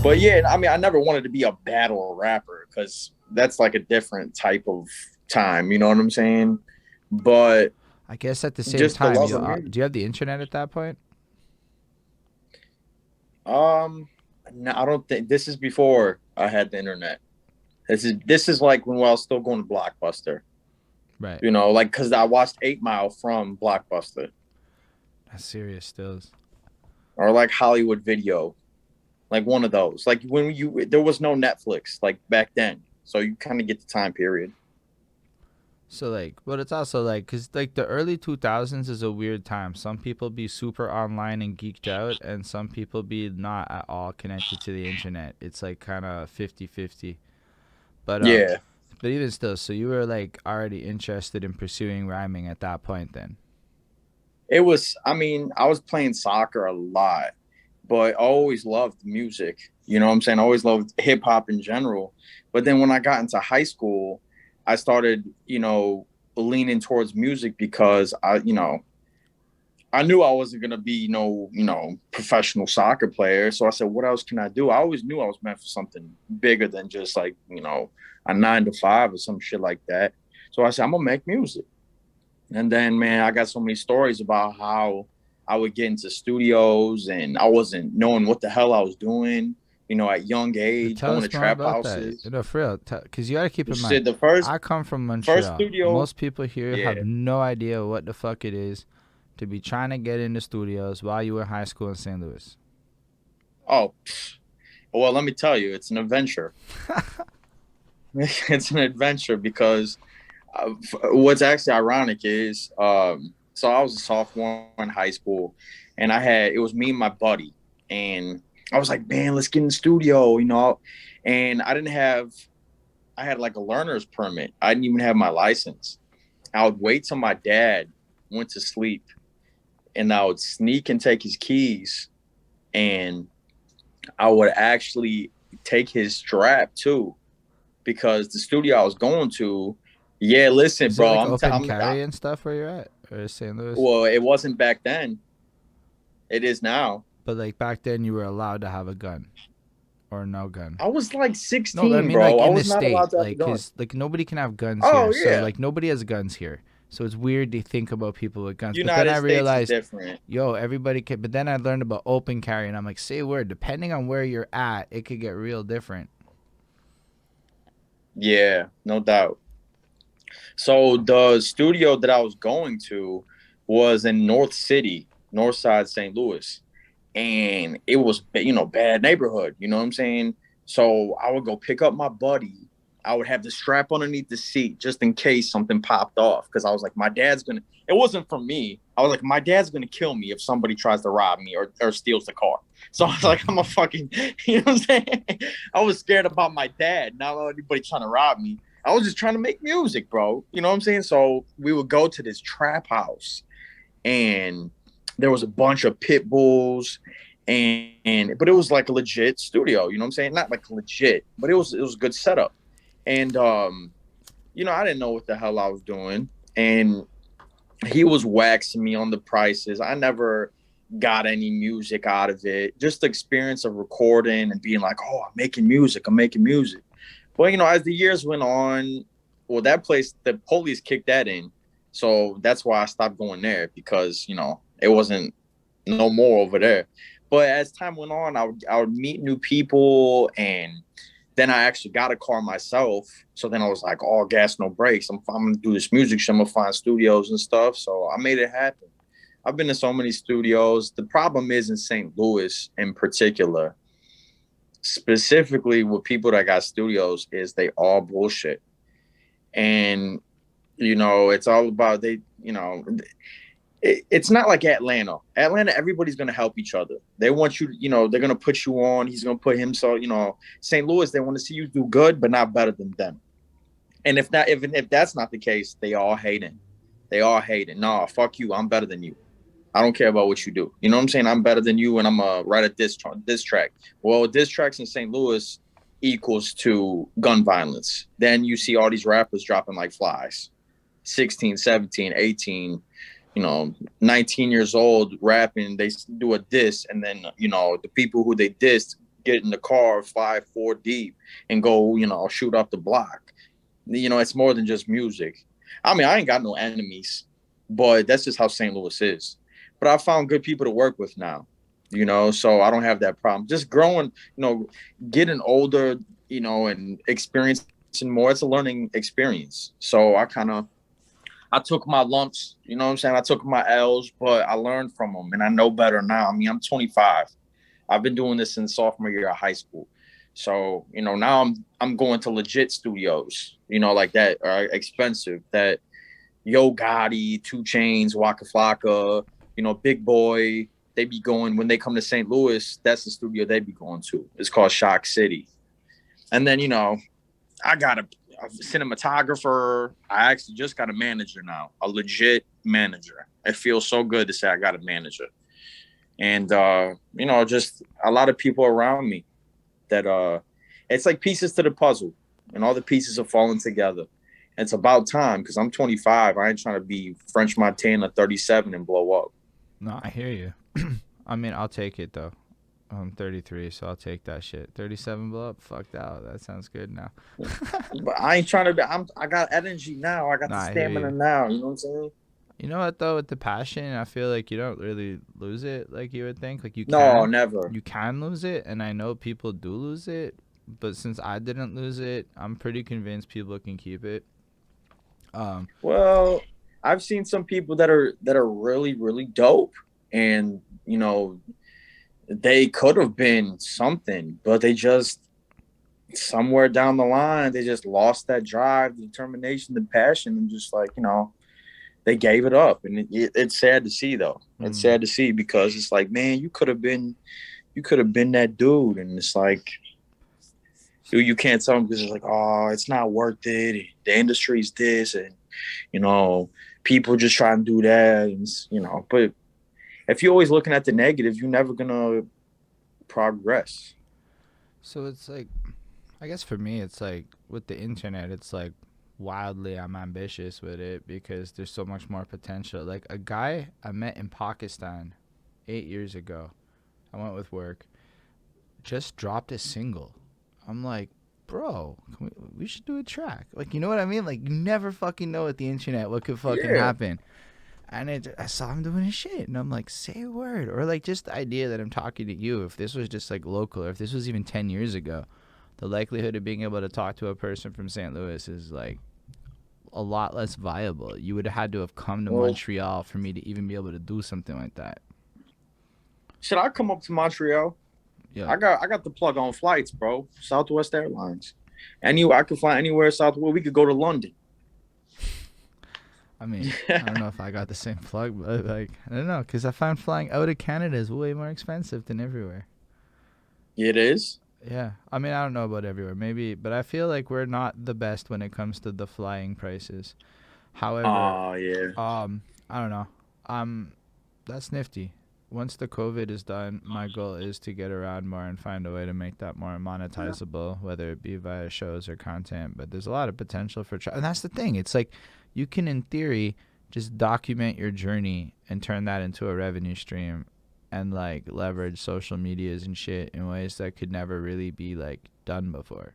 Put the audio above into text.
But yeah, I mean, I never wanted to be a battle rapper because that's like a different type of time. You know what I'm saying? But I guess at the same just the time, love you of music. do you have the internet at that point? Um, no, I don't think this is before I had the internet. This is like when I was still going to Blockbuster. Right. You know, like because I watched 8 Mile from Blockbuster That's serious stills. or like Hollywood Video, like one of those. Like when you there was no Netflix like back then, so you kind of get the time period. So like, but it's also like, cause like the early 2000s is a weird time. Some people be super online and geeked out, and some people be not at all connected to the internet. It's like kind of 50-50. But Yeah, but even still, so you were like already interested in pursuing rhyming at that point then. it was. I mean, I was playing soccer a lot, but I always loved music. You know what I'm saying? I always loved hip hop in general. But then when I got into high school, I started, leaning towards music because I knew I wasn't gonna be professional soccer player. So I said, what else can I do? I always knew I was meant for something bigger than just like, a 9 to 5 or some shit like that. So I said, I'm gonna make music. And then man, I got so many stories about how I would get into studios and I wasn't knowing what the hell I was doing, at young age, Tell going to us more trap about that. houses. No, for real. Because you got to keep You in mind, said the first I come from first Montreal. studio, Most people here have yeah. no idea what the fuck it is to be trying to get into studios while you were in high school in St. Louis. Oh, well, let me tell you, it's an adventure. It's an adventure because what's actually ironic is so I was a sophomore in high school and it was me and my buddy and I was like, man, let's get in the studio, and I had like a learner's permit. I didn't even have my license. I would wait till my dad went to sleep and I would sneak and take his keys and I would actually take his strap too because the studio I was going to, yeah, listen, Is it bro, like open carry and stuff where you're at? Or St. Louis? well, it wasn't back then. It is now. But like back then you were allowed to have a gun or no gun. I was like No, but I 16, mean bro. like I in the was not allowed state, to have a like gun. cause like nobody can have guns here, Oh so yeah, like nobody has guns here. So it's weird to think about people with guns. But then I United States is realized, different. yo, everybody can. But then I learned about open carry, and I'm like, say a word. Depending on where you're at, it could get real different. Yeah, no doubt. So the studio that I was going to was in North City, North Side St. Louis, and it was bad neighborhood. You know what I'm saying? So I would go pick up my buddy. I would have the strap underneath the seat just in case something popped off because I was like, my dad's gonna. It wasn't for me. I was like, my dad's gonna kill me if somebody tries to rob me or steals the car. So I was like, I'm a fucking, you know what I'm saying? I was scared about my dad, not anybody trying to rob me. I was just trying to make music, bro. You know what I'm saying? So we would go to this trap house and there was a bunch of pit bulls and but it was like a legit studio, you know what I'm saying? Not like legit, but it was a good setup. And I didn't know what the hell I was doing. And he was waxing me on the prices. I never got any music out of it. Just the experience of recording and being like, oh, I'm making music, I'm making music. Well, as the years went on, well, that place, the police kicked that in. So that's why I stopped going there because, it wasn't no more over there. But as time went on, I would meet new people and then I actually got a car myself. So then I was like, all gas, no brakes. I'm going to do this music shit. I'm going to find studios and stuff. So I made it happen. I've been to so many studios. The problem is in St. Louis in particular, specifically with people that got studios, is they all bullshit. And, it's all about it's not like Atlanta. Atlanta, everybody's gonna help each other. They want you, they're gonna put you on. He's gonna put himself, St. Louis, they want to see you do good, but not better than them. And if that's not the case, they all hating. They all hating. No, fuck you. I'm better than you. I don't care about what you do. You know what I'm saying? I'm better than you, and I'm gonna write a diss track. Well, diss tracks in St. Louis equals to gun violence. Then you see all these rappers dropping like flies, 16, 17, 18. you know, 19 years old rapping. They do a diss, and then the people who they dissed get in the car 5, 4 deep and go shoot up the block. It's more than just music. I mean, I ain't got no enemies, but that's just how St. Louis is. But I found good people to work with now, so I don't have that problem. Just growing, getting older, and experiencing more. It's a learning experience. So I took my lumps, you know what I'm saying? I took my L's, but I learned from them and I know better now. I mean, I'm 25. I've been doing this since sophomore year of high school. So, now I'm going to legit studios, like that are expensive. That Yo Gotti, Two Chains, Waka Flocka, Big Boy, they be going when they come to St. Louis. That's the studio they be going to. It's called Shock City. And then, I got a cinematographer. I actually just got a manager now, a legit manager. It feels so good to say I got a manager. And just a lot of people around me that it's like pieces to the puzzle, and all the pieces are falling together. And it's about time because I'm 25. I ain't trying to be French Montana 37 and blow up. No, I hear you. I mean, I'll take it though. I'm 33, so I'll take that shit. 37 blow up? Fuck that. That sounds good now. But I ain't trying to be. I got energy now. I got the Nah, I hear stamina you. now. You know what I'm saying? You know what though, with the passion, I feel like you don't really lose it like you would think. Like No, never. you can lose it, and I know people do lose it. But since I didn't lose it, I'm pretty convinced people can keep it. Um, Well, I've seen some people that are really really dope, and they could have been something, but they just somewhere down the line they just lost that drive, the determination, the passion, and just like they gave it up. And it's sad to see though. It's mm, sad to see because it's like, man, you could have been that dude, and it's like you can't tell them because it's like, oh, it's not worth it. The industry's this, and you know, people just try and do that, and but if you're always looking at the negative, you're never gonna progress. so it's like, I guess for me, it's like with the internet, it's like wildly I'm ambitious with it because there's so much more potential. Like a guy I met in Pakistan 8 years ago, I went with work, just dropped a single. I'm like, bro, we should do a track. Like, you know what I mean? Like, you never fucking know with the internet what could fucking Yeah. happen. And I saw him doing his shit, and I'm like, say a word, or like just the idea that I'm talking to you. If this was just like local, or if this was even 10 years ago, the likelihood of being able to talk to a person from St. Louis is like a lot less viable. You would have had to have come to Well, Montreal for me to even be able to do something like that. should I come up to Montreal? Yeah, I got the plug on flights, bro. Southwest Airlines. I could fly anywhere Southwest. We could go to London. I mean, I don't know if I got the same plug, but like, I don't know, because I found flying out of Canada is way more expensive than everywhere. It is. Yeah, I mean, I don't know about everywhere, maybe, but I feel like we're not the best when it comes to the flying prices. However, Oh yeah. I don't know. Um, that's nifty. Once the COVID is done, my goal is to get around more and find a way to make that more monetizable, whether it be via shows or content. But there's a lot of potential for, and that's the thing. It's like you can, in theory, just document your journey and turn that into a revenue stream, and like leverage social medias and shit in ways that could never really be like done before.